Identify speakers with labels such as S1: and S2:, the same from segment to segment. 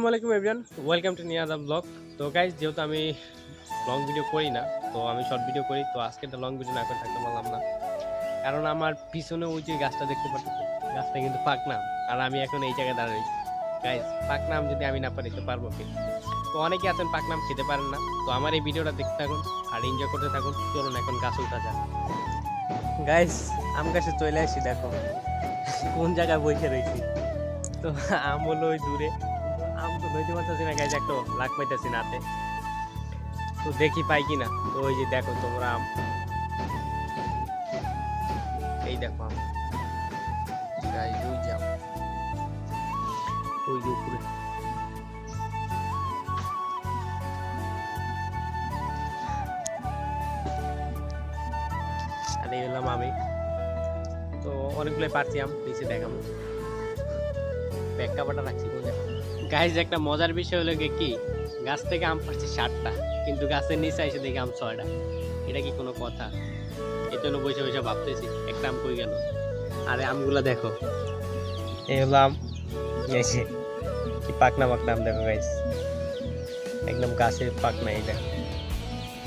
S1: আসসালামু আলাইকুম everyone, welcome to নিয়াদা blog. তো গাইজ, যেহেতু আমি লং ভিডিও করি না, তো আমি শর্ট ভিডিও করি। তো আজকে একটা লং ভিডিও না করে থাকতে পারলাম না, কারণ আমার পিছনে ওই যে গাছটা দেখতে পাচ্ছি, গাছটা কিন্তু পাকনাম। আর আমি এখন এই জায়গায় দাঁড়াই। গাইজ, পাকনাম যদি আমি না পারি তো পারবো কি? তো অনেকে আছেন পাকনাম খেতে পারেন না। তো আমার এই ভিডিওটা দেখতে থাকুন আর এনজয় করতে থাকুন। চলুন এখন গাছ উঠা যাক। গাইজ, আম গাছে চলে আসি, দেখো কোন জায়গায় বসে রয়েছি। তো আম হলো ওই দূরে, আম তো ধরতে পারতেছি না গাইজ, একটা লাগ পাইতেছি না হাতে। তো দেখি পাই কিনা। তো ওই যে দেখো তোমরা আম, এই দেখো আম গাইজ, ওই যে আম, ওই যে উপরে। আর এই হলাম আমি। তো অনেকগুলো পারছি আম, নিচে দেখাবো, ব্যাগ কাপড়টা রাখছি কোথায়। গাইজ, একটা মজার বিষয় হলো কি, গাছ থেকে আম পারছি 60টা, কিন্তু গাছের নিচে এসে দেখি আম 6টা। এটা কি কোনো কথা? এই জন্য বসে বসে ভাবতেছি একটা আম কই গেল। আরে আমগুলা দেখো, এই হলো আম, এই যে কি পাকনা পাকনা আম, দেখো গাইস, একদম গাছের পাকনা। এই দেখো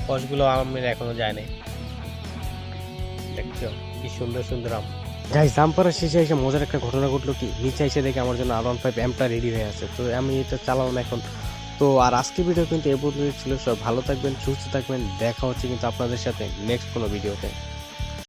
S1: কষগুলো আমের এখনো যায় নাই, দেখছো কি সুন্দর সুন্দর আম। গাইস, আম পাড়ার শেষে এসে মজার একটা ঘটনা ঘটলো কি, নিচে এসে দেখে আমার জন্য R15 এমটা রেডি হয়ে আছে। তো আমি এটা চালাবো না এখন। তো আর আজকে ভিডিও কিন্তু এ পর্যন্ত ছিল। সব ভালো থাকবেন, সুস্থ থাকবেন, দেখা হচ্ছে কিন্তু আপনাদের সাথে নেক্সট কোনো ভিডিওতে।